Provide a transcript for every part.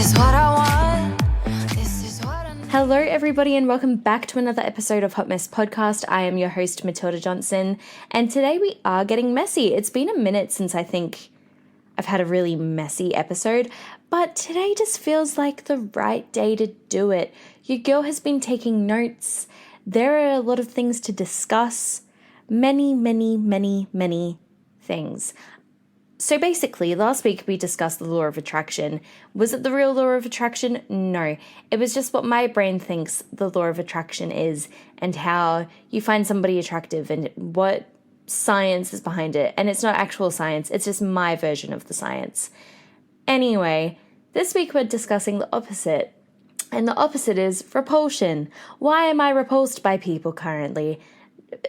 is what I want. This is what I need. Hello, everybody, and welcome back to another episode of Hot Mess Podcast. I am your host, Matilda Johnson, and today we are getting messy. It's been a minute since I think I've had a really messy episode, but today just feels like the right day to do it. Your girl has been taking notes. There are a lot of things to discuss. Many things. So basically, last week we discussed the law of attraction. Was it the real law of attraction? No. It was just what my brain thinks the law of attraction is and how you find somebody attractive and what science is behind it. And it's not actual science, it's just my version of the science. Anyway, this week we're discussing the opposite. And the opposite is repulsion. Why am I repulsed by people currently?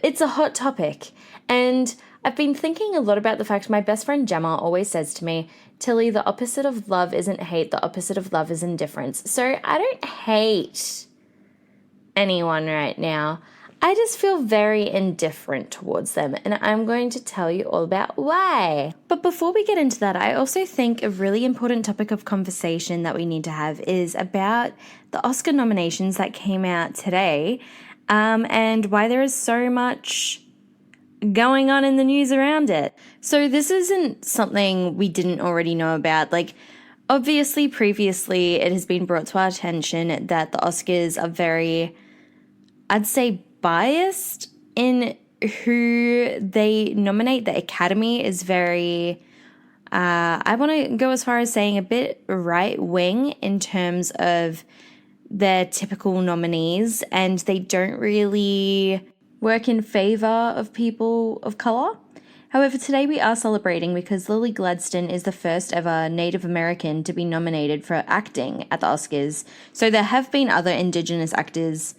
It's a hot topic. And I've been thinking a lot about the fact my best friend Gemma always says to me, Tilly, the opposite of love isn't hate, the opposite of love is indifference. So I don't hate anyone right now. I just feel very indifferent towards them, and I'm going to tell you all about why. But before we get into that, I also think a really important topic of conversation that we need to have is about the Oscar nominations that came out today, and why there is so much going on in the news around it. So this isn't something we didn't already know about. Like, obviously, previously, it has been brought to our attention that the Oscars are very, I'd say, biased in who they nominate. The Academy is very, I want to go as far as saying a bit right-wing in terms of their typical nominees, and they don't really work in favor of people of color. However, today we are celebrating because Lily Gladstone is the first ever Native American to be nominated for acting at the Oscars. So there have been other Indigenous actors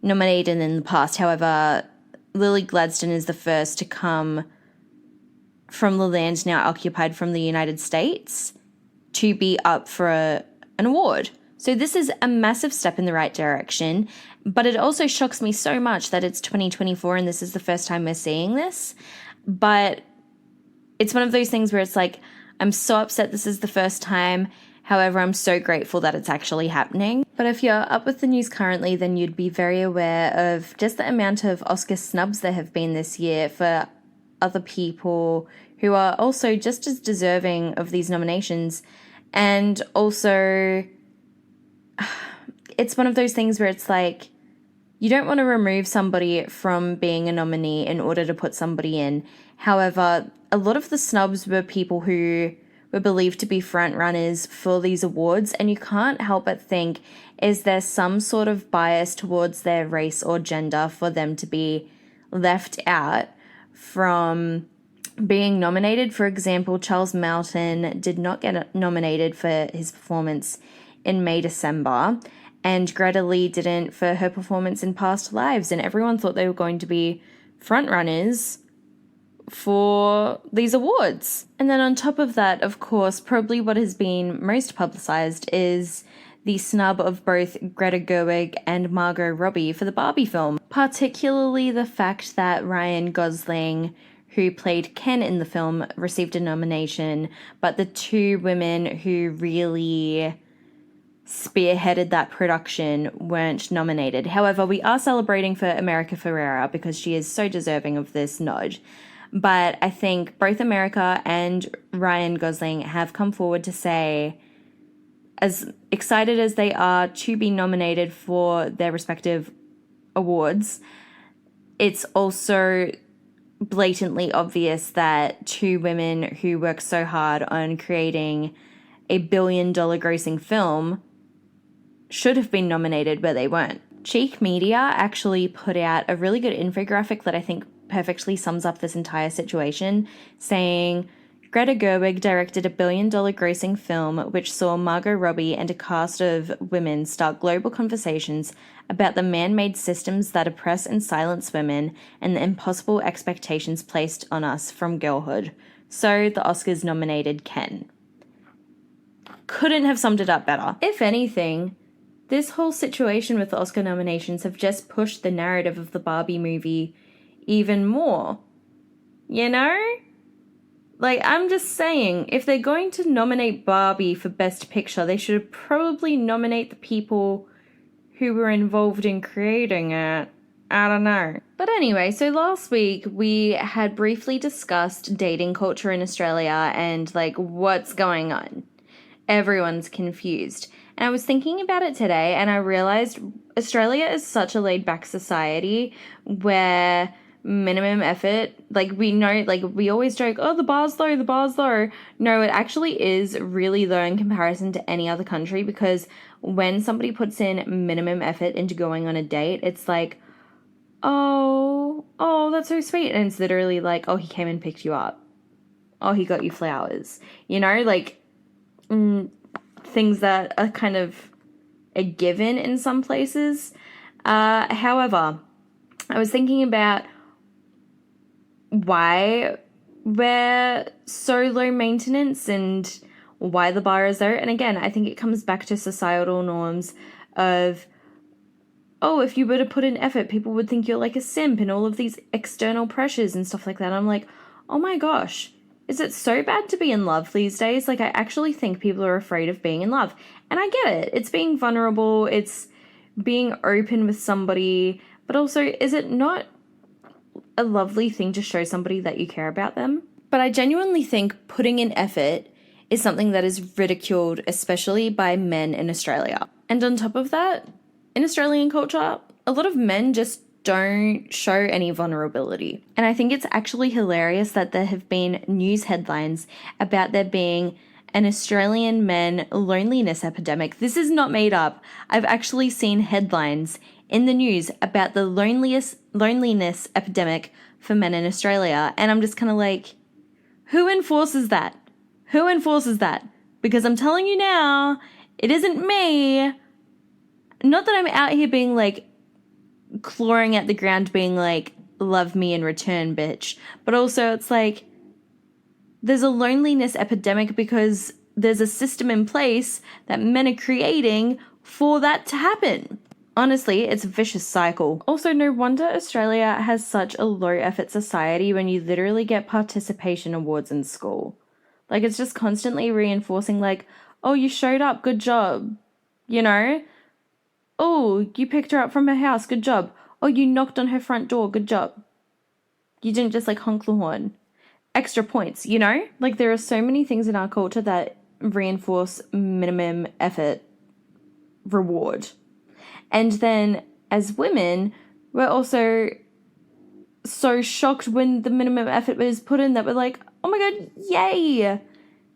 nominated in the past. However, Lily Gladstone is the first to come from the land now occupied from the United States to be up for an award. So this is a massive step in the right direction, but it also shocks me so much that it's 2024 and this is the first time we're seeing this. But it's one of those things where it's like, I'm so upset this is the first time. However, I'm so grateful that it's actually happening. But if you're up with the news currently, then you'd be very aware of just the amount of Oscar snubs there have been this year for other people who are also just as deserving of these nominations. And also, it's one of those things where it's like, you don't want to remove somebody from being a nominee in order to put somebody in. However, a lot of the snubs were people who were believed to be front runners for these awards, and you can't help but think, is there some sort of bias towards their race or gender for them to be left out from being nominated? For example, Charles Melton did not get nominated for his performance in May, December, and Greta Lee didn't for her performance in Past Lives, and everyone thought they were going to be front runners for these awards. And then on top of that, of course, probably what has been most publicized is the snub of both Greta Gerwig and Margot Robbie for the Barbie film, particularly the fact that Ryan Gosling, who played Ken in the film, received a nomination, but the two women who really spearheaded that production weren't nominated. However, we are celebrating for America Ferrera because she is so deserving of this nod. But I think both America and Ryan Gosling have come forward to say, as excited as they are to be nominated for their respective awards, it's also blatantly obvious that two women who work so hard on creating a $1 billion grossing film should have been nominated, but they weren't. Cheek Media actually put out a really good infographic that I think perfectly sums up this entire situation, saying Greta Gerwig directed a $1 billion grossing film which saw Margot Robbie and a cast of women start global conversations about the man-made systems that oppress and silence women and the impossible expectations placed on us from girlhood. So the Oscars nominated Ken. Couldn't have summed it up better. If anything, this whole situation with the Oscar nominations have just pushed the narrative of the Barbie movie even more. You know? Like, I'm just saying, if they're going to nominate Barbie for Best Picture, they should probably nominate the people who were involved in creating it. I don't know. But anyway, so last week we had briefly discussed dating culture in Australia and, like, what's going on. Everyone's confused. And I was thinking about it today and I realized Australia is such a laid-back society where minimum effort, like, we know, like, we always joke, oh, the bar's low, the bar's low. No, it actually is really low in comparison to any other country, because when somebody puts in minimum effort into going on a date, it's like, oh, that's so sweet. And it's literally like, oh, he came and picked you up. Oh, he got you flowers. You know, like, things that are kind of a given in some places. However, I was thinking about why we're so low maintenance and why the bar is there. And again, I think it comes back to societal norms of, oh, if you were to put in effort, people would think you're like a simp, and all of these external pressures and stuff like that. I'm like, oh my gosh, is it so bad to be in love these days? Like, I actually think people are afraid of being in love. And I get it. It's being vulnerable. It's being open with somebody. But also, is it not a lovely thing to show somebody that you care about them? But I genuinely think putting in effort is something that is ridiculed, especially by men in Australia. And on top of that, in Australian culture, a lot of men just don't show any vulnerability. And I think it's actually hilarious that there have been news headlines about there being an Australian men loneliness epidemic. This is not made up. I've actually seen headlines in the news about the loneliness epidemic for men in Australia. And I'm just kind of like, who enforces that? Who enforces that? Because I'm telling you now, it isn't me. Not that I'm out here being like, clawing at the ground being like, love me in return, bitch. But also it's like, there's a loneliness epidemic because there's a system in place that men are creating for that to happen. Honestly, it's a vicious cycle. Also, no wonder Australia has such a low effort society when you literally get participation awards in school. Like, it's just constantly reinforcing like, oh, you showed up, good job. You know? Oh, you picked her up from her house, good job. Oh, you knocked on her front door, good job. You didn't just like honk the horn. Extra points, you know? Like, there are so many things in our culture that reinforce minimum effort reward. And then as women, we're also so shocked when the minimum effort was put in that we're like, oh my God, yay.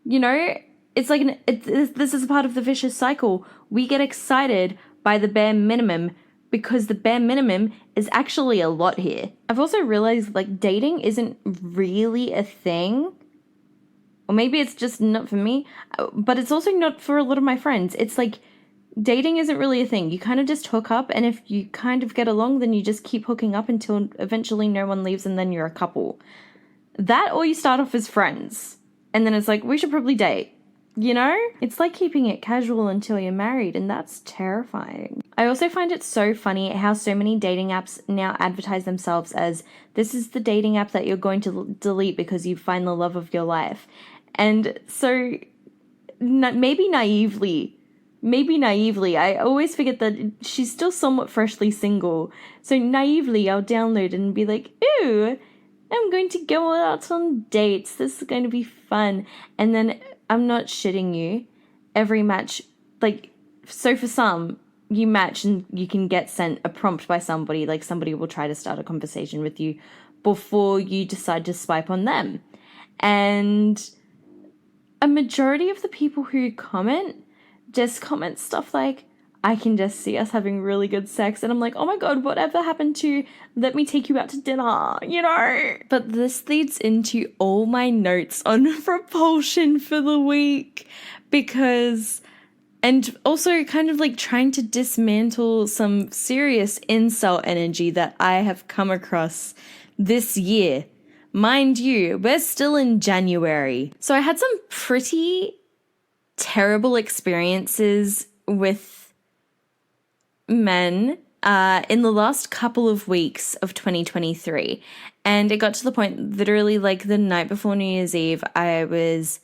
You know, it's like, this is a part of the vicious cycle. We get excited by the bare minimum because the bare minimum is actually a lot here. I've also realized like dating isn't really a thing. Or maybe it's just not for me, but it's also not for a lot of my friends. It's like, dating isn't really a thing. You kind of just hook up, and if you kind of get along, then you just keep hooking up until eventually no one leaves and then you're a couple. That, or you start off as friends. And then it's like, we should probably date. You know? It's like keeping it casual until you're married, and that's terrifying. I also find it so funny how so many dating apps now advertise themselves as, this is the dating app that you're going to delete because you find the love of your life. And so, maybe naively, I always forget that she's still somewhat freshly single. So naively, I'll download it and be like, ooh, I'm going to go out on dates. This is going to be fun. And then, I'm not shitting you, every match, like, so for some, you match and you can get sent a prompt by somebody, like somebody will try to start a conversation with you before you decide to swipe on them. And a majority of the people who comment just comment stuff like, I can just see us having really good sex. And I'm like, oh my God, whatever happened to let me take you out to dinner, you know? But this leads into all my notes on repulsion for the week because, and also kind of like trying to dismantle some serious incel energy that I have come across this year. Mind you, we're still in January. So I had some pretty terrible experiences with men in the last couple of weeks of 2023. And it got to the point, literally like the night before New Year's Eve, I was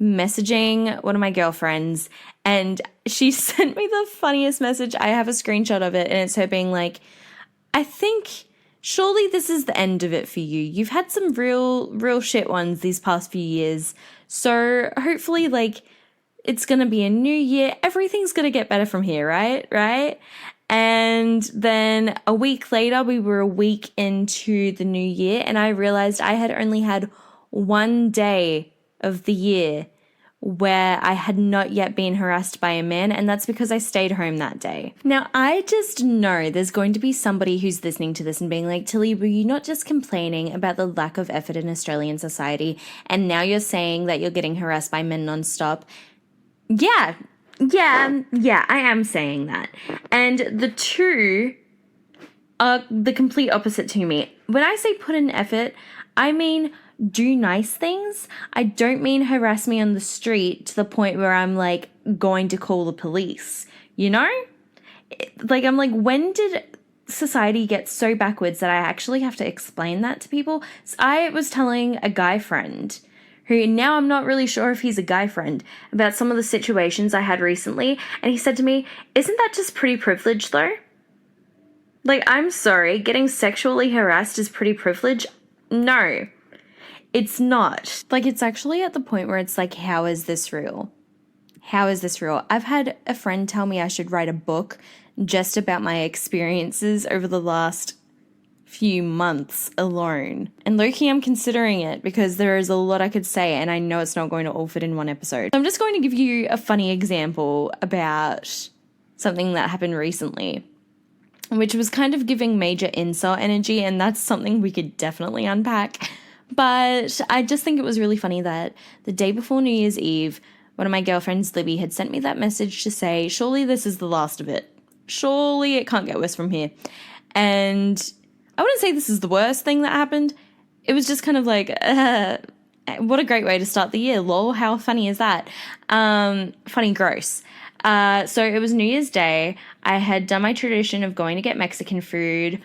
messaging one of my girlfriends and she sent me the funniest message. I have a screenshot of it and it's her being like, I think surely this is the end of it for you. You've had some real shit ones these past few years. So hopefully like it's going to be a new year. Everything's going to get better from here, right? Right? And then a week later, we were a week into the new year and I realized I had only had one day of the year where I had not yet been harassed by a man, and that's because I stayed home that day. Now, I just know there's going to be somebody who's listening to this and being like, Tilly, were you not just complaining about the lack of effort in Australian society, and now you're saying that you're getting harassed by men nonstop? Yeah, I am saying that. And the two are the complete opposite to me. When I say put in effort, I mean do nice things. I don't mean harass me on the street to the point where I'm like going to call the police, you know? Like, I'm like, when did society get so backwards that I actually have to explain that to people? So I was telling a guy friend who now I'm not really sure if he's a guy friend about some of the situations I had recently. And he said to me, isn't that just pretty privilege though? Like, I'm sorry, getting sexually harassed is pretty privilege? No. It's not. Like, it's actually at the point where it's like, how is this real? How is this real? I've had a friend tell me I should write a book just about my experiences over the last few months alone. And low-key, I'm considering it because there is a lot I could say and I know it's not going to all fit in one episode. So I'm just going to give you a funny example about something that happened recently, which was kind of giving major incel energy, and that's something we could definitely unpack. But I just think it was really funny that the day before New Year's Eve, one of my girlfriends, Libby, had sent me that message to say, surely this is the last of it. Surely it can't get worse from here. And I wouldn't say this is the worst thing that happened. It was just kind of like, what a great way to start the year. Lol, how funny is that? Funny, gross. So it was New Year's Day. I had done my tradition of going to get Mexican food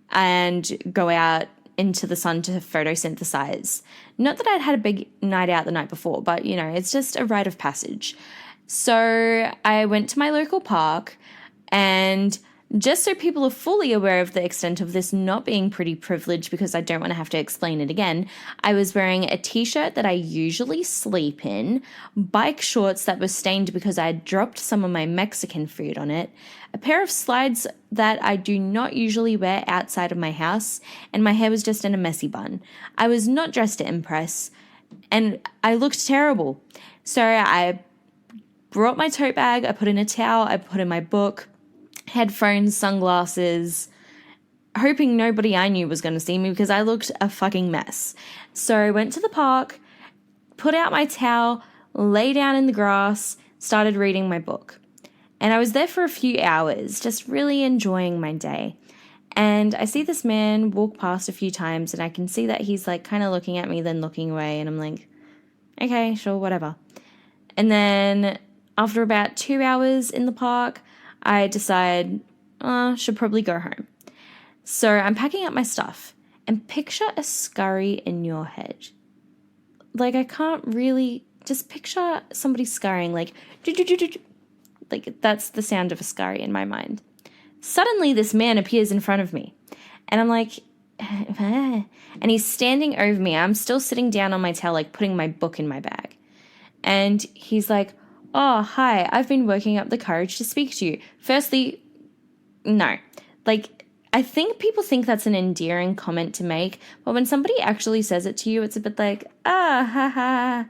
and go out into the sun to photosynthesize. Not that I'd had a big night out the night before, but, you know, it's just a rite of passage. So I went to my local park, and just so people are fully aware of the extent of this not being pretty privileged, because I don't want to have to explain it again, I was wearing a t-shirt that I usually sleep in, bike shorts that were stained because I had dropped some of my Mexican food on it, a pair of slides that I do not usually wear outside of my house, and my hair was just in a messy bun. I was not dressed to impress, and I looked terrible. So I brought my tote bag, I put in a towel, I put in my book, headphones, sunglasses, hoping nobody I knew was going to see me because I looked a fucking mess. So I went to the park, put out my towel, lay down in the grass, started reading my book. And I was there for a few hours, just really enjoying my day. And I see this man walk past a few times, and I can see that he's like kind of looking at me, then looking away. And I'm like, okay, sure, whatever. And then after about 2 hours in the park, I decide, should probably go home. So I'm packing up my stuff, and picture a scurry in your head. Like, I can't really, just picture somebody scurrying, like, like that's the sound of a scurry in my mind. Suddenly this man appears in front of me, and I'm like, and he's standing over me. I'm still sitting down on my towel, like putting my book in my bag. And he's like, oh, hi, I've been working up the courage to speak to you. Firstly, no. Like, I think people think that's an endearing comment to make, but when somebody actually says it to you, it's a bit like, ha.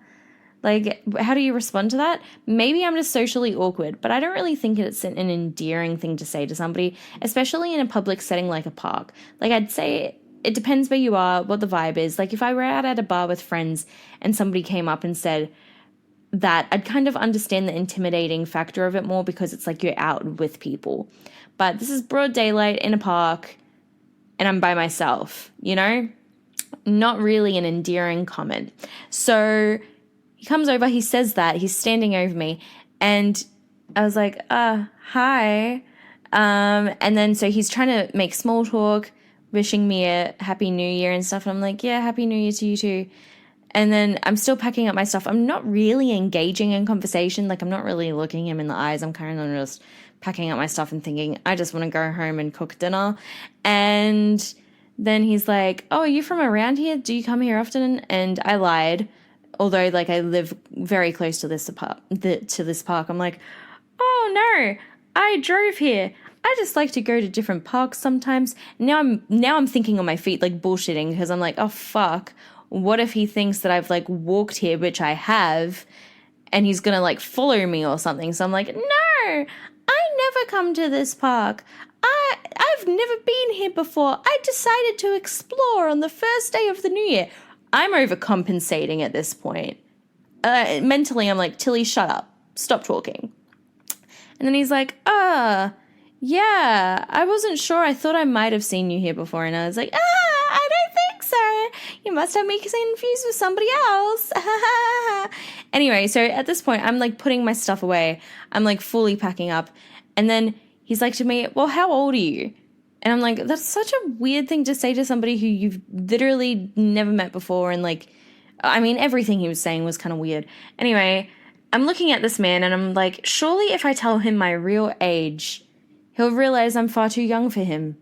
Like, how do you respond to that? Maybe I'm just socially awkward, but I don't really think it's an endearing thing to say to somebody, especially in a public setting like a park. Like, I'd say it depends where you are, what the vibe is. Like, if I were out at a bar with friends and somebody came up and said that, I'd kind of understand the intimidating factor of it more because it's like you're out with people. But this is broad daylight in a park and I'm by myself, you know? Not really an endearing comment. So he comes over, he says that, he's standing over me, and I was like, hi. And then so he's trying to make small talk, wishing me a happy new year and stuff. And I'm like, yeah, happy new year to you too. And then I'm still packing up my stuff. I'm not really engaging in conversation. Like, I'm not really looking him in the eyes. I'm kind of just packing up my stuff and thinking, I just want to go home and cook dinner. And then he's like, oh, are you from around here? Do you come here often? And I lied. Although, like, I live very close to this park. I'm like, oh, no, I drove here. I just like to go to different parks sometimes. Now I'm thinking on my feet, like, bullshitting, because I'm like, oh, fuck. What if he thinks that I've, like, walked here, which I have, and he's gonna, like, follow me or something? So I'm like, no, I never come to this park. I've never been here before. I decided to explore on the first day of the new year. I'm overcompensating at this point. Mentally, I'm like, Tilly, shut up. Stop talking. And then he's like, yeah, I wasn't sure. I thought I might have seen you here before. And I was like, I don't think so. You must have me confused with somebody else. Anyway, so at this point, I'm like putting my stuff away. I'm like fully packing up. And then he's like to me, well, how old are you? And I'm like, that's such a weird thing to say to somebody who you've literally never met before. And like, I mean, everything he was saying was kind of weird. Anyway, I'm looking at this man and I'm like, surely if I tell him my real age, he'll realize I'm far too young for him.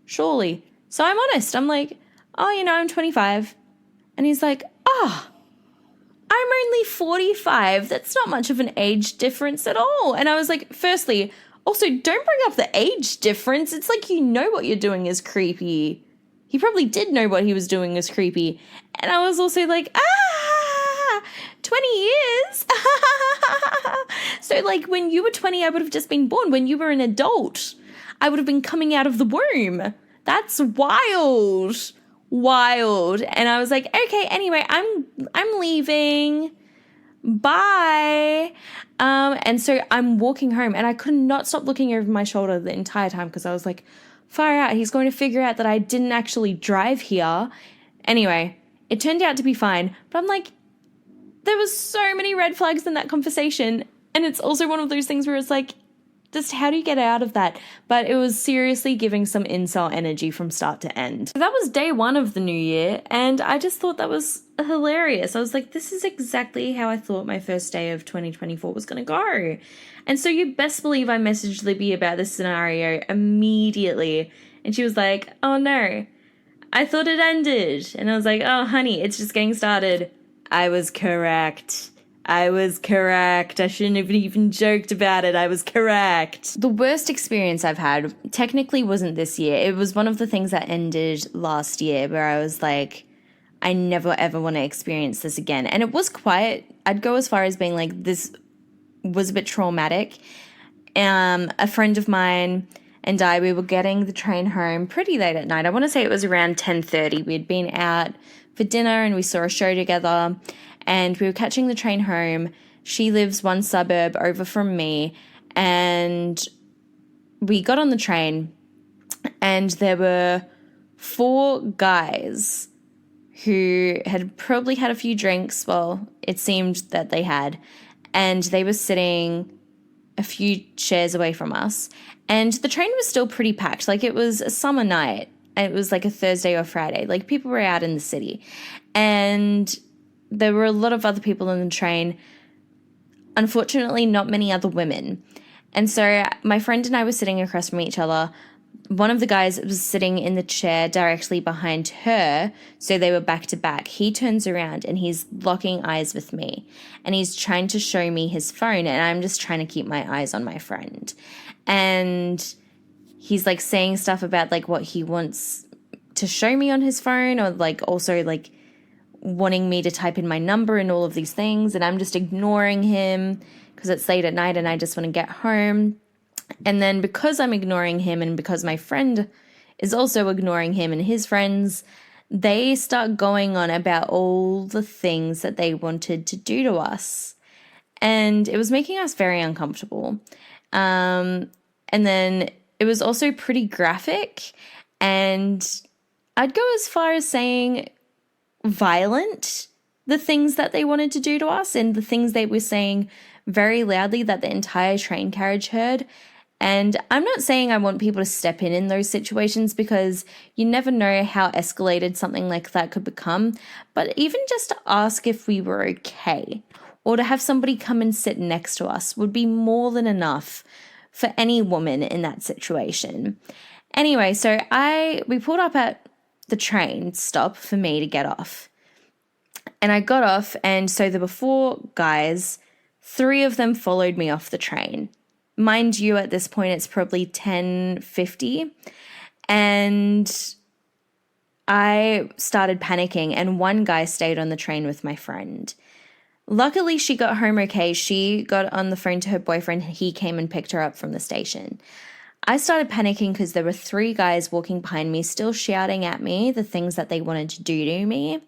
Surely. So I'm honest. I'm like, oh, I'm 25. And he's like, I'm only 45. That's not much of an age difference at all. And I was like, firstly, also, don't bring up the age difference. It's like what you're doing is creepy. He probably did know what he was doing is creepy. And I was also like, 20 years? So, like, when you were 20, I would have just been born. When you were an adult, I would have been coming out of the womb. That's wild. Wild. And I was like, okay, anyway, I'm leaving. Bye. And so I'm walking home and I could not stop looking over my shoulder the entire time because I was like, far out, he's going to figure out that I didn't actually drive here. Anyway, it turned out to be fine, but I'm like, there was so many red flags in that conversation. And it's also one of those things where it's like, just how do you get out of that? But it was seriously giving some incel energy from start to end. So that was day one of the new year, and I just thought that was hilarious. I was like, this is exactly how I thought my first day of 2024 was going to go. And so you best believe I messaged Libby about this scenario immediately. And she was like, oh no, I thought it ended. And I was like, oh honey, it's just getting started. I was correct. I shouldn't have even joked about it. I was correct. The worst experience I've had technically wasn't this year. It was one of the things that ended last year where I was like, I never ever want to experience this again. And it was I'd go as far as being like, this was a bit traumatic. A friend of mine and I, we were getting the train home pretty late at night. I want to say it was around 10:30. We'd been out for dinner and we saw a show together. And we were catching the train home. She lives one suburb over from me. And we got on the train and there were 4 guys who had probably had a few drinks. Well, it seemed that they had. And they were sitting a few chairs away from us. And the train was still pretty packed. Like, it was a summer night. It was like a Thursday or Friday. Like, people were out in the city. And there were a lot of other people in the train. Unfortunately, not many other women. And so my friend and I were sitting across from each other. One of the guys was sitting in the chair directly behind her, so they were back to back. He turns around and he's locking eyes with me. And he's trying to show me his phone, and I'm just trying to keep my eyes on my friend. And he's like saying stuff about like what he wants to show me on his phone, or like also like wanting me to type in my number and all of these things, and I'm just ignoring him because it's late at night and I just want to get home. And then because I'm ignoring him and because my friend is also ignoring him and his friends, they start going on about all the things that they wanted to do to us. And it was making us very uncomfortable. And then it was also pretty graphic, and I'd go as far as saying violent, the things that they wanted to do to us and the things they were saying very loudly that the entire train carriage heard. And I'm not saying I want people to step in those situations, because you never know how escalated something like that could become. But even just to ask if we were okay, or to have somebody come and sit next to us, would be more than enough for any woman in that situation. Anyway, so we pulled up at the train stop for me to get off. And I got off, and so there were 4 guys. 3 of them followed me off the train. Mind you, at this point, it's probably 10:50, and I started panicking, and one guy stayed on the train with my friend. Luckily, she got home okay. She got on the phone to her boyfriend. He came and picked her up from the station. I started panicking because there were 3 guys walking behind me, still shouting at me the things that they wanted to do to me.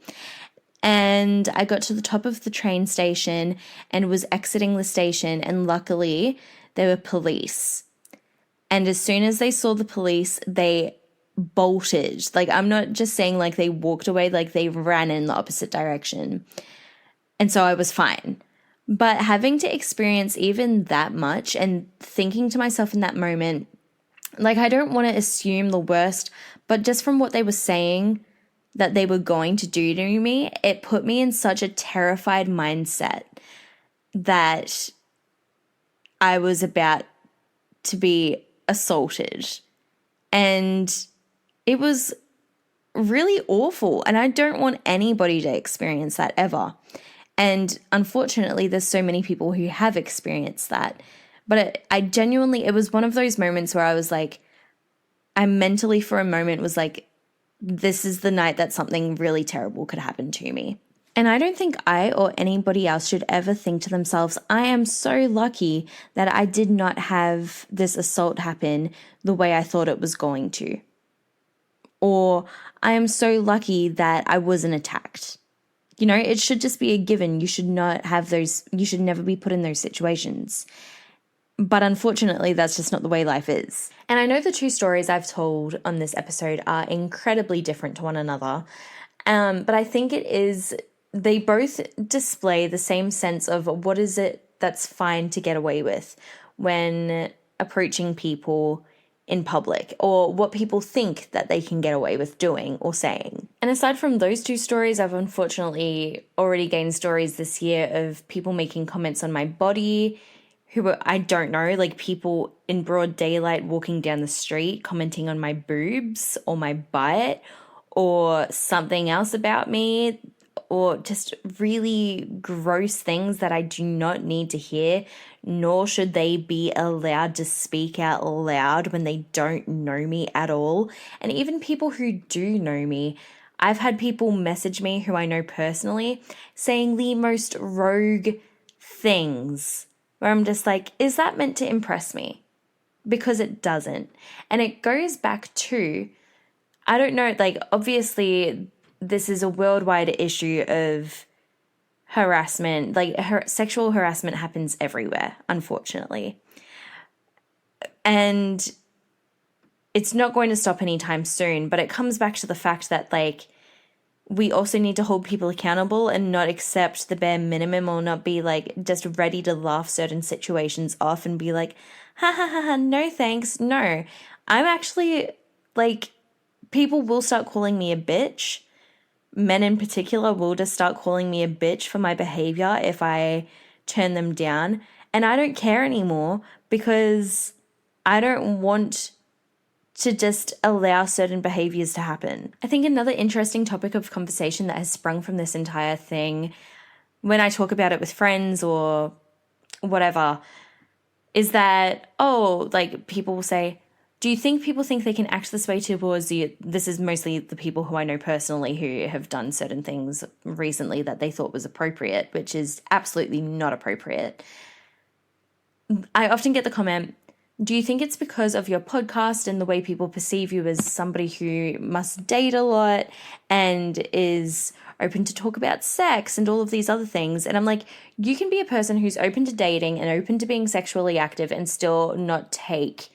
And I got to the top of the train station and was exiting the station, and luckily there were police. And as soon as they saw the police, they bolted. Like, I'm not just saying like they walked away, like they ran in the opposite direction. And so I was fine. But having to experience even that much and thinking to myself in that moment, like, I don't want to assume the worst, but just from what they were saying that they were going to do to me, it put me in such a terrified mindset that I was about to be assaulted. And it was really awful. And I don't want anybody to experience that ever. And unfortunately, there's so many people who have experienced that. But I genuinely, it was one of those moments where I was like, I mentally for a moment was like, this is the night that something really terrible could happen to me. And I don't think I or anybody else should ever think to themselves, I am so lucky that I did not have this assault happen the way I thought it was going to. Or I am so lucky that I wasn't attacked. You know, it should just be a given. You should not have those, you should never be put in those situations. But unfortunately, that's just not the way life is. And I know the 2 stories I've told on this episode are incredibly different to one another. But I think they both display the same sense of what is it that's fine to get away with when approaching people in public, or what people think that they can get away with doing or saying. And aside from those 2 stories, I've unfortunately already gained stories this year of people making comments on my body, who I don't know, like people in broad daylight walking down the street commenting on my boobs or my butt or something else about me, or just really gross things that I do not need to hear, nor should they be allowed to speak out loud when they don't know me at all. And even people who do know me, I've had people message me who I know personally saying the most rogue things, where I'm just like, is that meant to impress me? Because it doesn't. And it goes back to, I don't know, like, obviously this is a worldwide issue of harassment. Like, sexual harassment happens everywhere, unfortunately. And it's not going to stop anytime soon, but it comes back to the fact that, like, we also need to hold people accountable and not accept the bare minimum, or not be like just ready to laugh certain situations off and be like, ha ha ha ha, no thanks. No, I'm actually like, people will start calling me a bitch. Men in particular will just start calling me a bitch for my behavior if I turn them down. And I don't care anymore, because I don't want to just allow certain behaviors to happen. I think another interesting topic of conversation that has sprung from this entire thing, when I talk about it with friends or whatever, is that, like, people will say, do you think people think they can act this way towards you? This is mostly the people who I know personally who have done certain things recently that they thought was appropriate, which is absolutely not appropriate. I often get the comment, do you think it's because of your podcast and the way people perceive you as somebody who must date a lot and is open to talk about sex and all of these other things? And I'm like, you can be a person who's open to dating and open to being sexually active and still not take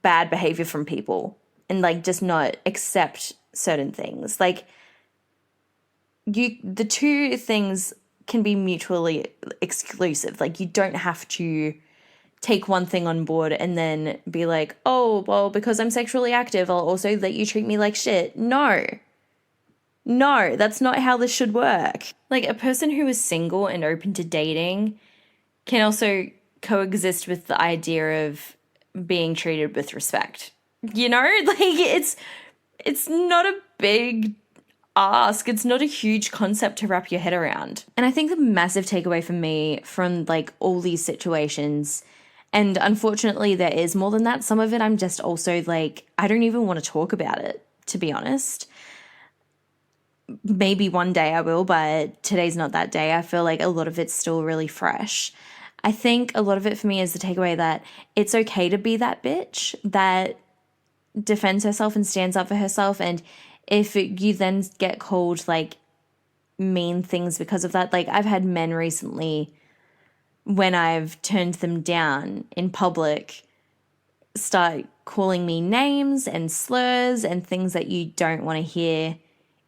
bad behavior from people and, like, just not accept certain things. Like, the 2 things can be mutually exclusive. Like, you don't have to take one thing on board and then be like, oh, well, because I'm sexually active, I'll also let you treat me like shit. No, that's not how this should work. Like, a person who is single and open to dating can also coexist with the idea of being treated with respect. You know, like it's not a big ask. It's not a huge concept to wrap your head around. And I think the massive takeaway for me from like all these situations, and unfortunately there is more than that, some of it I'm just also like, I don't even want to talk about it, to be honest. Maybe one day I will, but today's not that day. I feel like a lot of it's still really fresh. I think a lot of it for me is the takeaway that it's okay to be that bitch that defends herself and stands up for herself. And if you then get called like mean things because of that, like I've had men recently, when I've turned them down in public, start calling me names and slurs and things that you don't want to hear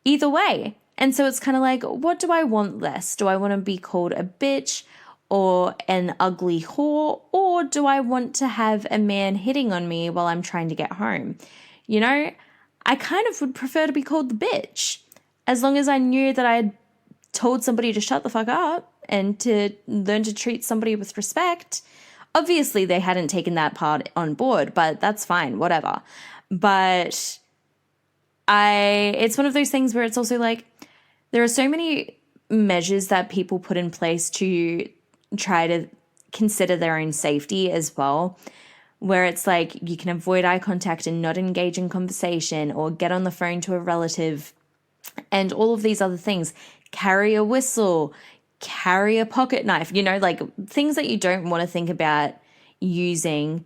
either way. And so it's kind of like, what do I want less? Do I want to be called a bitch or an ugly whore? Or do I want to have a man hitting on me while I'm trying to get home? You know, I kind of would prefer to be called the bitch, as long as I knew that I had told somebody to shut the fuck up and to learn to treat somebody with respect. Obviously, they hadn't taken that part on board, but that's fine, whatever. But it's one of those things where it's also like, there are so many measures that people put in place to try to consider their own safety as well, where it's like you can avoid eye contact and not engage in conversation or get on the phone to a relative and all of these other things. Carry a whistle, carry a pocket knife, you know, like things that you don't want to think about using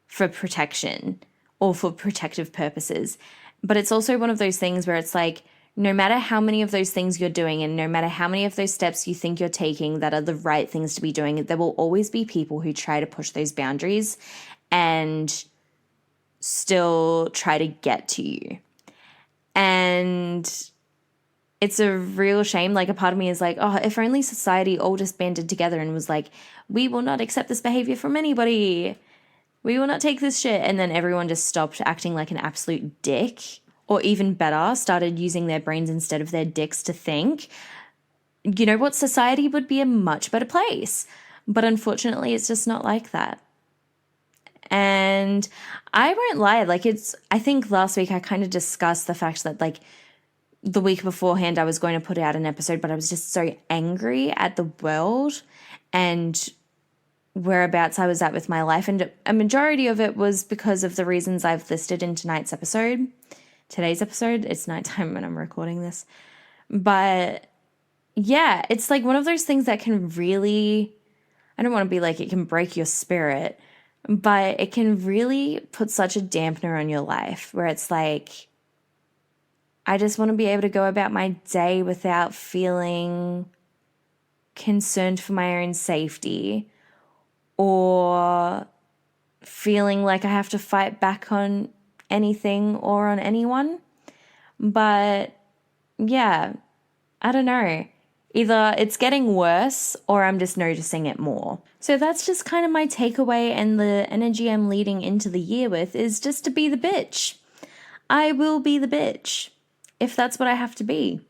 for protection or for protective purposes. But it's also one of those things where it's like, no matter how many of those things you're doing and no matter how many of those steps you think you're taking that are the right things to be doing, there will always be people who try to push those boundaries and still try to get to you. And it's a real shame. Like, a part of me is like, oh, if only society all just banded together and was like, we will not accept this behavior from anybody. We will not take this shit. And then everyone just stopped acting like an absolute dick. Or even better, started using their brains instead of their dicks to think. You know what? Society would be a much better place. But unfortunately, it's just not like that. And I won't lie, like I think last week I kind of discussed the fact that like the week beforehand I was going to put out an episode, but I was just so angry at the world and whereabouts I was at with my life. And a majority of it was because of the reasons I've listed in today's episode. It's nighttime when I'm recording this. But yeah, it's like one of those things that can really, I don't want to be like it can break your spirit, but it can really put such a dampener on your life where it's like, I just want to be able to go about my day without feeling concerned for my own safety or feeling like I have to fight back on anything or on anyone. But yeah, I don't know. Either it's getting worse or I'm just noticing it more. So that's just kind of my takeaway, and the energy I'm leading into the year with is just to be the bitch. I will be the bitch if that's what I have to be.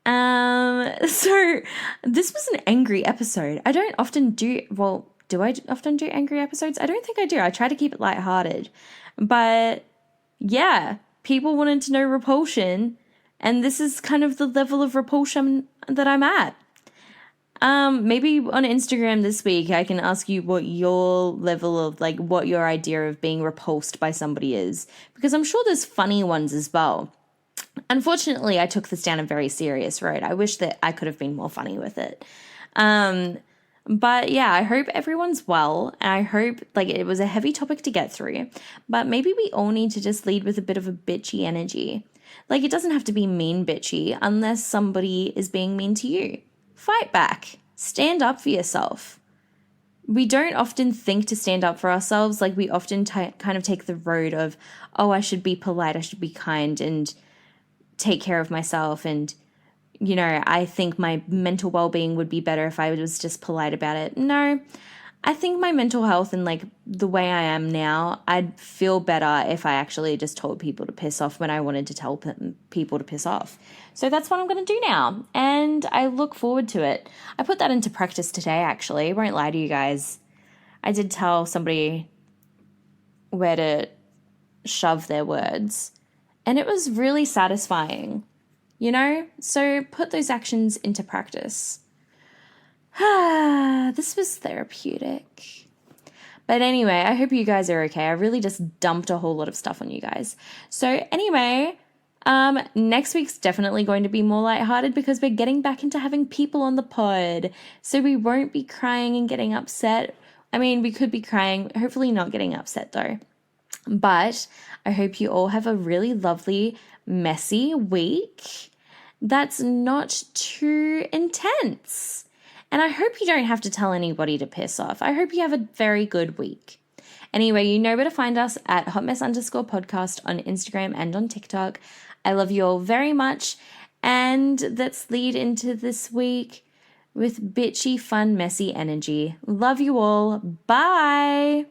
So this was an angry episode. I don't often do, well, do I often do angry episodes? I don't think I do. I try to keep it lighthearted. But yeah, people wanted to know repulsion, and this is kind of the level of repulsion that I'm at. Maybe on Instagram this week, I can ask you what your level of, like, what your idea of being repulsed by somebody is, because I'm sure there's funny ones as well. Unfortunately, I took this down a very serious road. I wish that I could have been more funny with it. But yeah, I hope everyone's well, and I hope, like, it was a heavy topic to get through, but maybe we all need to just lead with a bit of a bitchy energy. Like, it doesn't have to be mean bitchy unless somebody is being mean to you. Fight back. Stand up for yourself. We don't often think to stand up for ourselves. Like, we often kind of take the road of, oh, I should be polite, I should be kind and take care of myself, and you know, I think my mental well-being would be better if I was just polite about it. No, I think my mental health and like the way I am now, I'd feel better if I actually just told people to piss off when I wanted to tell people to piss off. So that's what I'm going to do now. And I look forward to it. I put that into practice today, actually. I won't lie to you guys. I did tell somebody where to shove their words, and it was really satisfying, you know? So put those actions into practice. This was therapeutic. But anyway, I hope you guys are okay. I really just dumped a whole lot of stuff on you guys. So anyway, next week's definitely going to be more lighthearted because we're getting back into having people on the pod. So we won't be crying and getting upset. I mean, we could be crying, hopefully not getting upset though. But I hope you all have a really lovely, messy week that's not too intense. And I hope you don't have to tell anybody to piss off. I hope you have a very good week. Anyway, you know where to find us at hotmess_podcast on Instagram and on TikTok. I love you all very much. And let's lead into this week with bitchy, fun, messy energy. Love you all. Bye.